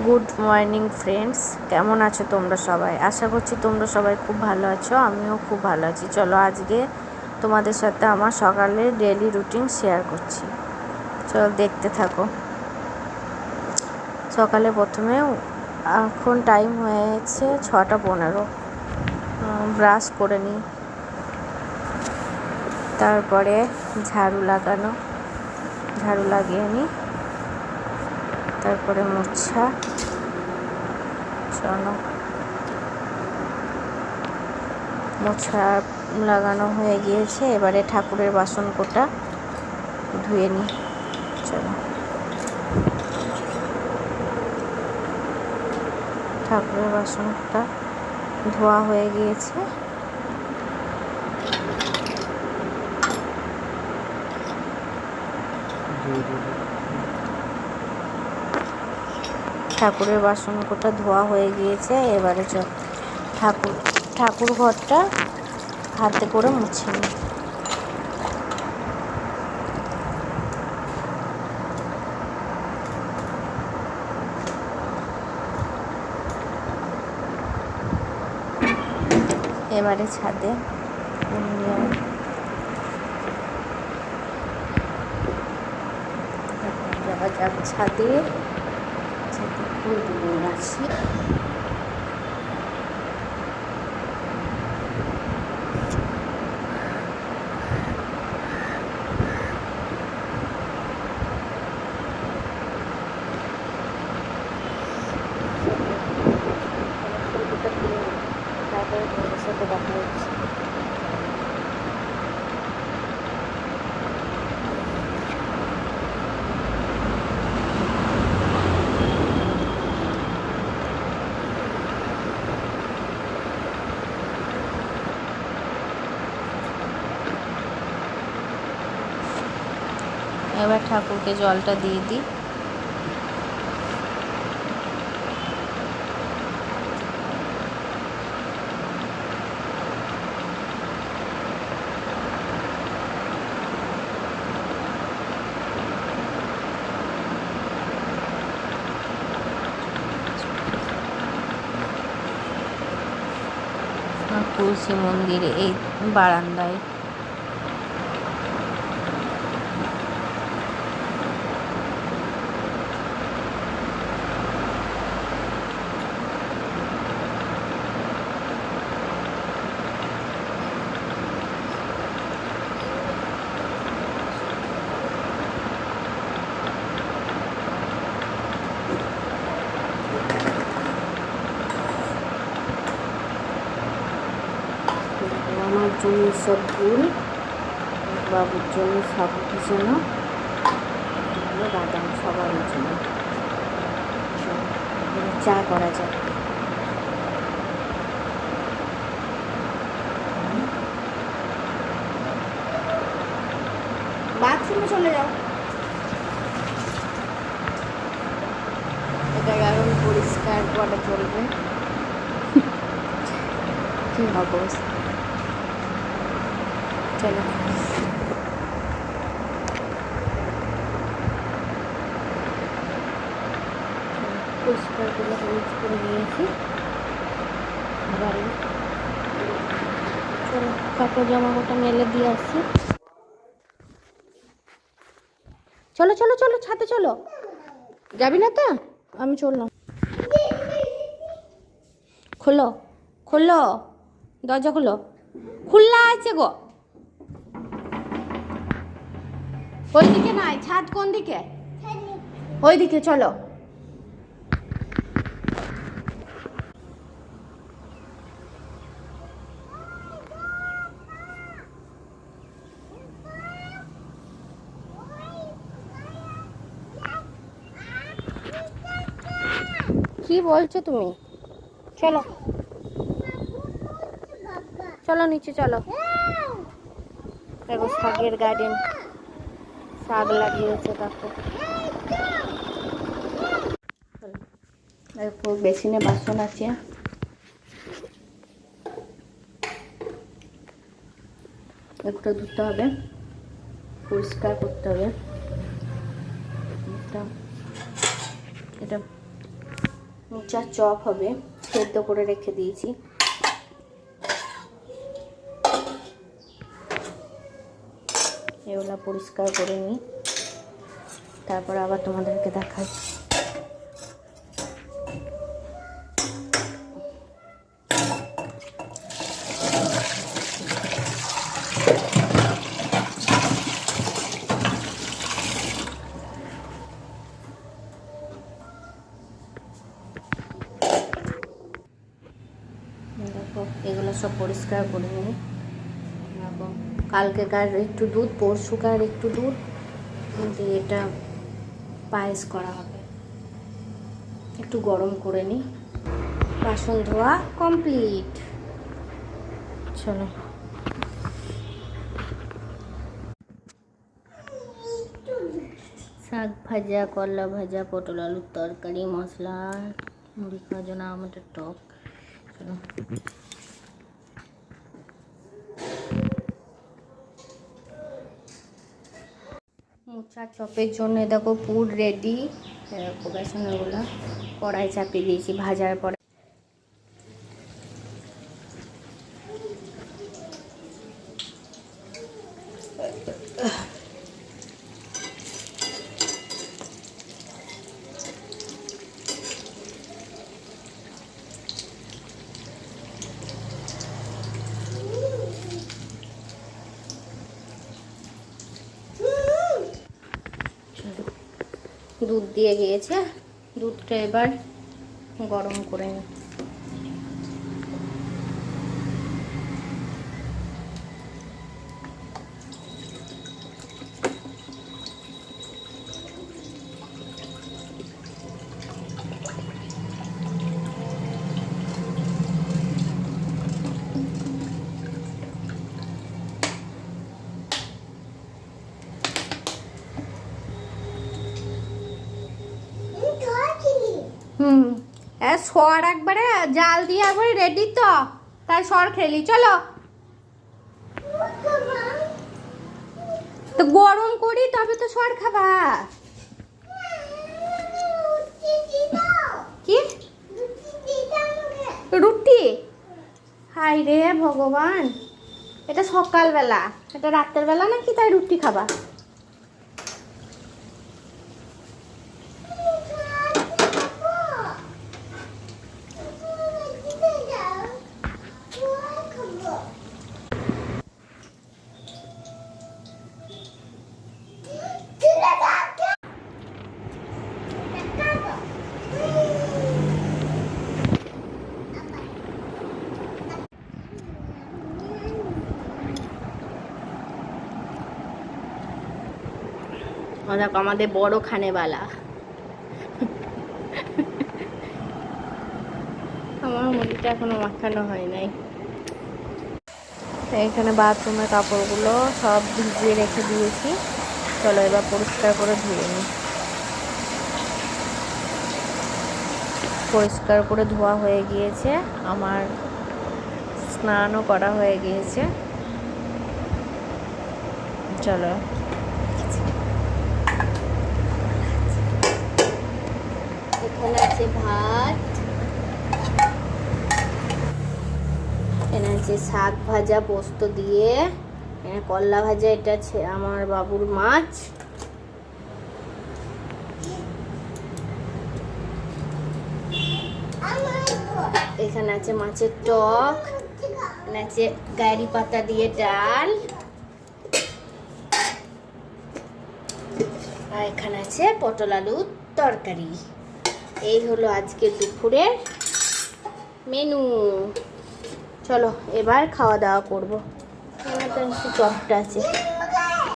Good morning friends, কেমন আছো তোমরা সবাই? আশা করছি তোমরা সবাই খুব ভালো আছো, আমিও খুব ভালো আছি। চলো আজকে তোমাদের সাথে আমার সকালের ডেইলি রুটিন শেয়ার করছি, চলো দেখতে থাকো। সকালে প্রথমে এখন টাইম হয়েছে 6:15, ব্রাশ করে নিই, তারপরে ঝাড়ু লাগিয়ে নিই, তারপরে মোছা। চলো মোছা লাগানো হয়ে গিয়েছে, এবারে ঠাকুরের বাসন কোটা ধুয়ে নিই। চলো ঠাকুরের বাসনটা ধোয়া হয়ে গিয়েছে, ঠাকুরের বাসন কোটা ধোয়া হয়ে গিয়েছে। এবারে ঠাকুর ঘরটা হাতে করে মুছে নিই। এবারে ছাদে যাওয়া যাক। ছাদে ফুল দিয়ে রাখছি। তারপরে তোমাদের সাথে দেখা হচ্ছে। এবার ঠাকুরকে জলটা দিয়ে দিই। তুলসী মন্দিরে এই বারান্দায় আমার জন্য সব ফুল, বাবুর জন্য সাবু ভিজানো, বাদাম, সবার জন্য। চা করা যায়। বাথরুমে চলে যাও। এটা এখন পরিষ্কার করা চলবে। কি অবস্থা। চলো পরিষ্কার করে হলুদ করে নিয়েছি। আবার চলো কাপড় জামা কাপড় মেলে দিয়ে আসছি। চলো চলো চলো ছাদে চলো। যাবি না তো? আমি চললাম। খোলো খোলো, দরজা খোলো। খোলা আছে গো। ওইদিকে নাই, ছাদ কোন দিকে? ওইদিকে চলো। কি বলছো তুমি? চলো চলো নিচে চলো। দেখো শাকের গার্ডেন, শাক লাগিয়েছে। দেখো বেসিনে বাসন আছে, একটু ধুতে হবে, পরিষ্কার করতে হবে। এটা মোচার চপ হবে, সেদ্ধ করে রেখে দিয়েছি। এগুলো পরিষ্কার করে নিই, তারপর আবার তোমাদেরকে দেখাই। দেখো এগুলো সব পরিষ্কার করে নিই। দেখো কালকেকার একটু দুধ, পরশুকার একটু দুধ দিয়ে এটা পায়েস করা হবে। একটু গরম করে নিই। বাসন ধোয়া কমপ্লিট। চলো শাক ভাজা, করলা ভাজা, পটল আলুর তরকারি, মশলা, মুড়ি খাওয়ার জন্য আমাদের টক। চলো মোচা চপের জন্য দেখো পুর রেডি। বেসনগুলো কড়াই চাপিয়ে দিয়েছি ভাজার পরে। দুধ দিয়ে গিয়েছে, দুধটা এবার গরম করে নিই। সর একবারে জাল দিয়ে একবারে রেডি, তো তাই সর খেলি। চলো তো গরম করি তবে তো সর খাবা। কি রুটি? হাই রে ভগবান, এটা সকালবেলা, এটা রাতের বেলা নাকি তাই রুটি খাবা? দেখো আমাদের বড় খানেবালা, আমার মুড়িটা এখনো মাখানো হয় নাই। এখানে বাথরুমের কাপড়গুলো সব ভিজিয়ে রেখে দিয়েছি। চলো এবার পরিষ্কার করে ধুয়ে নিই। পরিষ্কার করে ধোয়া হয়ে গিয়েছে, আমার স্নানও করা হয়ে গিয়েছে। চলো এখানে আছে ভাত, এখানে আছে শাক ভাজা পোস্ত দিয়ে, এখানে করলা ভাজা, এটা আছে আমার বাবুর মাছ, এখানে আছে মাছের টক, এখানে আছে গাড়ি পাতা দিয়ে ডাল, আর এখানে আছে পটল আলুর তরকারি। এই হলো আজকে দুপুরের মেনু। চলো এবার খাওয়া দাওয়া করবো। এখানে তো চপটা আছে।